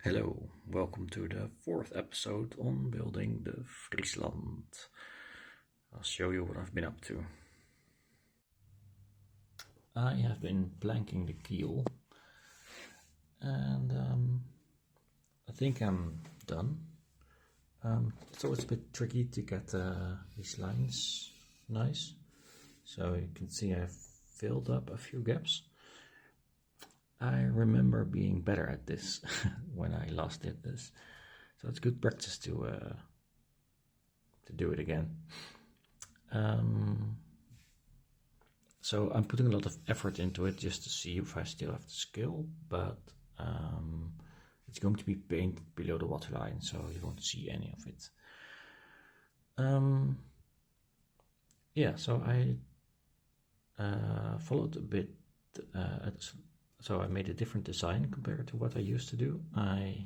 Hello, welcome to the fourth episode on building the Friesland. I'll show you what I've been up to. I have been planking the keel and I think I'm done. It's always a bit tricky to get these lines nice. So you can see I've filled up a few gaps. I remember being better at this when I last did this, so it's good practice to do it again. So I'm putting a lot of effort into it just to see if I still have the skill, but it's going to be painted below the waterline, so you won't see any of it. Yeah, so I followed a bit. So I made a different design compared to what I used to do. I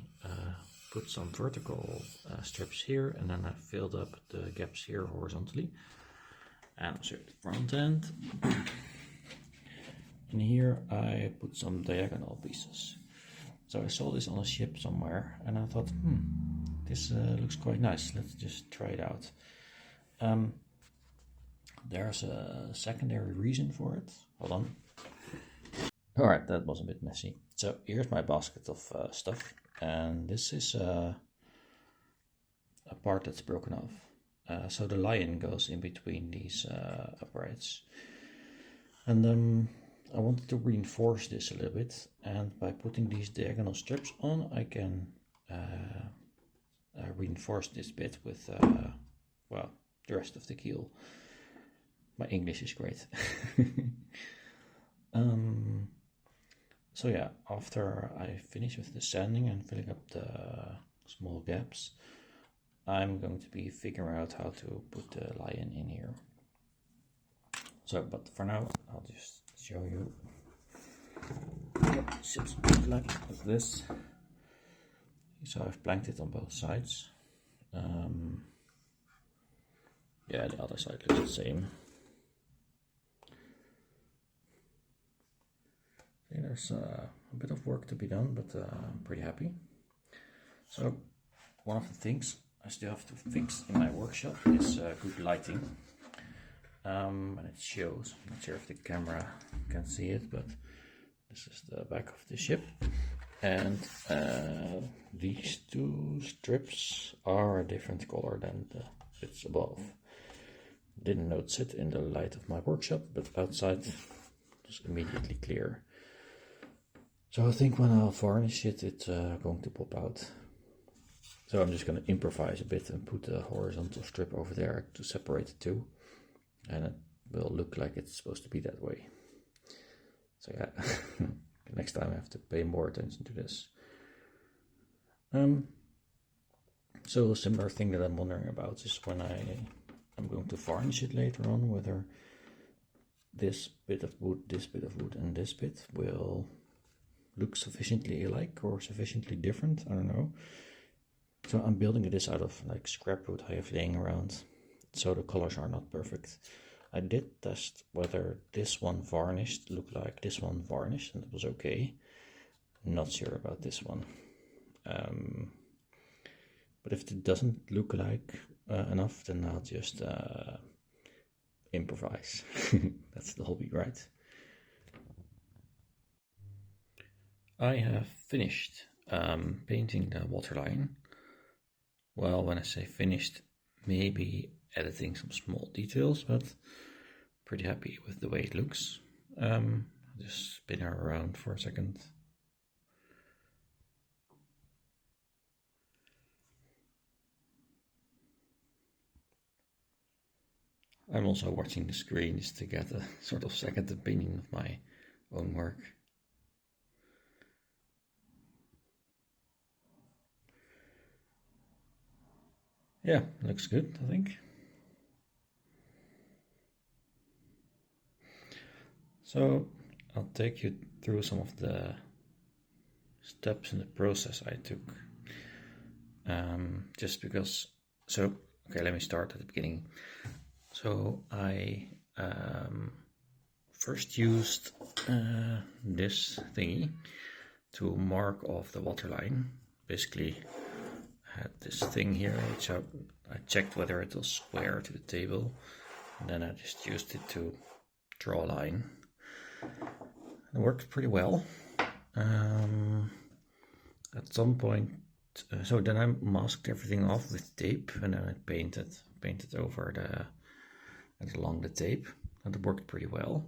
put some vertical strips here, and then I filled up the gaps here horizontally. And I'll show you the front end. And here I put some diagonal pieces. So I saw this on a ship somewhere, and I thought, this looks quite nice. Let's just try it out. There's a secondary reason for it. Hold on. Alright, that was a bit messy. So here's my basket of stuff, and this is a part that's broken off. So the lion goes in between these uprights. And I wanted to reinforce this a little bit, and by putting these diagonal strips on, I can reinforce this bit with, well, the rest of the keel. My English is great. So yeah, after I finish with the sanding and filling up the small gaps, I'm going to be figuring out how to put the lion in here. So, but for now, I'll just show you what ships look like this. So I've planked it on both sides. Yeah, the other side looks the same. There's a bit of work to be done, but I'm pretty happy. So one of the things I still have to fix in my workshop is good lighting. And it shows, I'm not sure if the camera can see it, but this is the back of the ship. And these two strips are a different color than the bits above. Didn't notice it in the light of my workshop, but outside it was immediately clear. So I think when I'll varnish it, it's going to pop out. So I'm just going to improvise a bit and put a horizontal strip over there to separate the two. And it will look like it's supposed to be that way. So yeah, next time I have to pay more attention to this. So a similar thing that I'm wondering about is when I'm going to varnish it later on, whether this bit of wood, and this bit will look sufficiently alike or sufficiently different. I don't know. So I'm building this out of like scrap wood I have laying around, so the colors are not perfect. I did test whether this one varnished looked like this one varnished, and it was okay. Not sure about this one. But if it doesn't look like enough, then I'll just improvise. That's the hobby, right? I have finished painting the waterline. Well, when I say finished, maybe editing some small details, but pretty happy with the way it looks. I'll just spin her around for a second. I'm also watching the screens to get a sort of second opinion of my own work. Yeah, looks good, I think. So I'll take you through some of the steps in the process I took. Just because, so, okay, let me start at the beginning. So I first used this thingy to mark off the waterline basically had this thing here, which I checked whether it was square to the table, and then I just used it to draw a line. It worked pretty well. At some point, so then I masked everything off with tape, and then I painted over and along the tape, and it worked pretty well.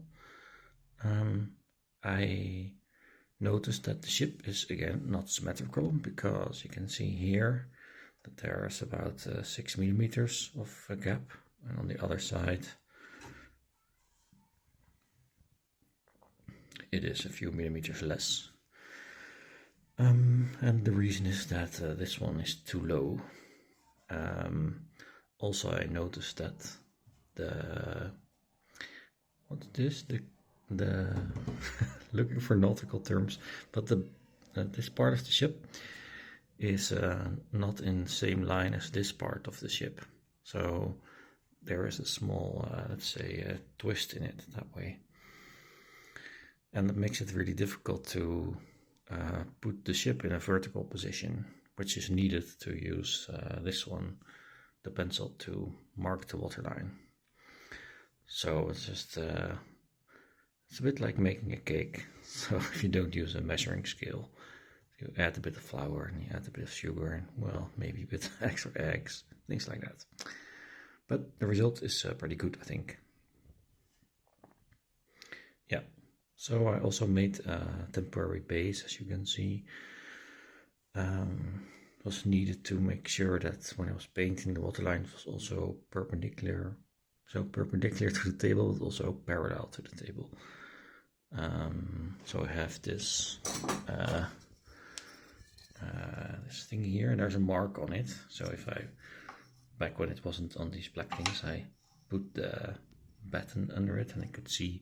I noticed that the ship is again not symmetrical, because you can see here that there is about 6 millimeters of a gap, and on the other side it is a few millimeters less. And the reason is that this one is too low. Also, I noticed that what's this? The looking for nautical terms, but this part of the ship is not in the same line as this part of the ship. So there is a small, let's say, a twist in it that way. And that makes it really difficult to put the ship in a vertical position, which is needed to use this one, the pencil, to mark the waterline. So it's just, it's a bit like making a cake. So if you don't use a measuring scale, you add a bit of flour and you add a bit of sugar and, well, maybe a bit of extra eggs, things like that. But the result is pretty good, I think. Yeah. So I also made a temporary base, as you can see. It was needed to make sure that when I was painting, the waterline was also perpendicular. So perpendicular to the table, but also parallel to the table. So I have this this thing here, and there's a mark on it. So if back when it wasn't on these black things, I put the batten under it, and I could see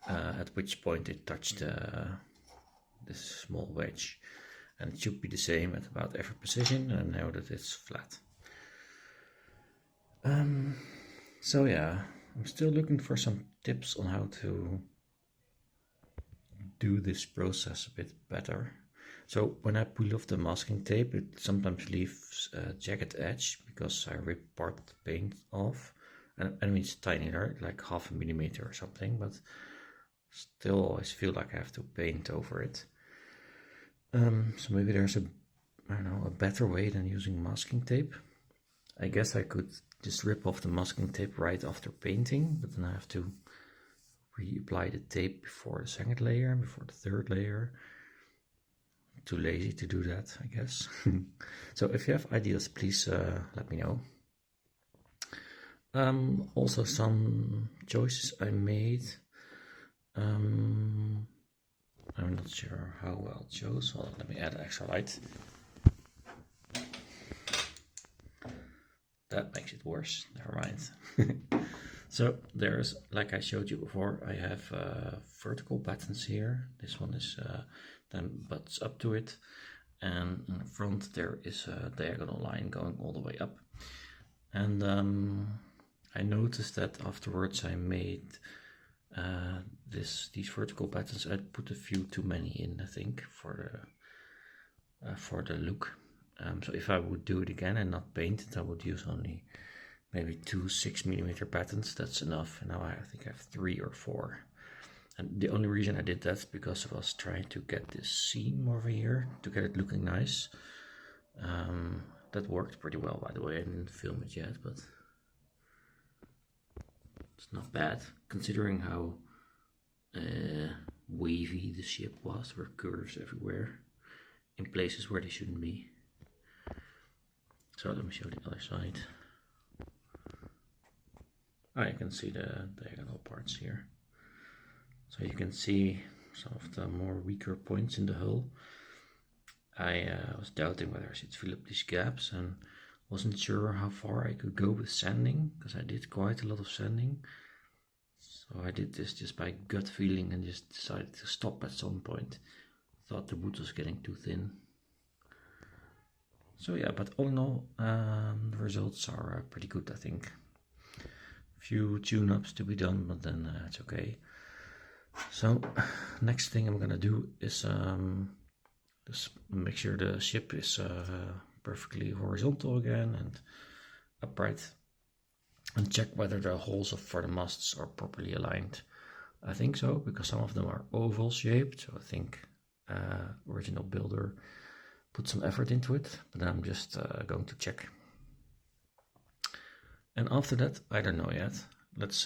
at which point it touched this small wedge, and it should be the same at about every position, and now that it's flat. So yeah, I'm still looking for some tips on how to do this process a bit better. So when I pull off the masking tape, it sometimes leaves a jagged edge because I rip part of the paint off. And I mean, it's tiny, right? Like 0.5 millimeter or something, but still always feel like I have to paint over it. So maybe there's a better way than using masking tape. I guess I could just rip off the masking tape right after painting, but then I have to reapply the tape before the second layer, before the third layer. Too lazy to do that, I guess. So if you have ideas, please let me know. Also some choices I made. I'm not sure how well it shows. Well, let me add an extra light. That makes it worse. Never mind. So there's, like I showed you before, I have vertical buttons here. This one is then butts up to it, and in the front there is a diagonal line going all the way up. And I noticed that afterwards I made these vertical buttons. I put a few too many in, I think, for the look. So if I would do it again and not paint it, I would use only maybe 2 6mm buttons. That's enough. And now I think I have 3 or 4. And the only reason I did that is because I was trying to get this seam over here to get it looking nice. That worked pretty well, by the way. I didn't film it yet, but it's not bad considering how wavy the ship was. There were curves everywhere in places where they shouldn't be. So let me show the other side. You can see the diagonal parts here. So you can see some of the more weaker points in the hull. I was doubting whether I should fill up these gaps and wasn't sure how far I could go with sanding, because I did quite a lot of sanding. So I did this just by gut feeling and just decided to stop at some point. Thought the wood was getting too thin. So yeah, but all in all, the results are pretty good, I think. A few tune-ups to be done, but then it's okay. So next thing I'm gonna do is Just make sure the ship is perfectly horizontal again and upright, and check whether the holes for the masts are properly aligned. I think so, because some of them are oval shaped, so I think original builder put some effort into it, but I'm just going to check. And after that, I don't know yet. Let's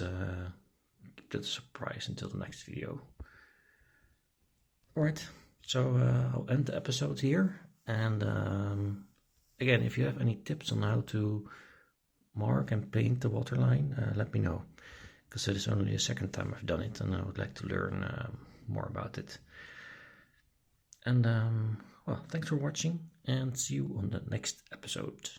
keep that a surprise until the next video. Alright, so I'll end the episode here, and again, if you have any tips on how to mark and paint the waterline, let me know, because it is only the second time I've done it and I would like to learn more about it. And well, thanks for watching, and see you on the next episode.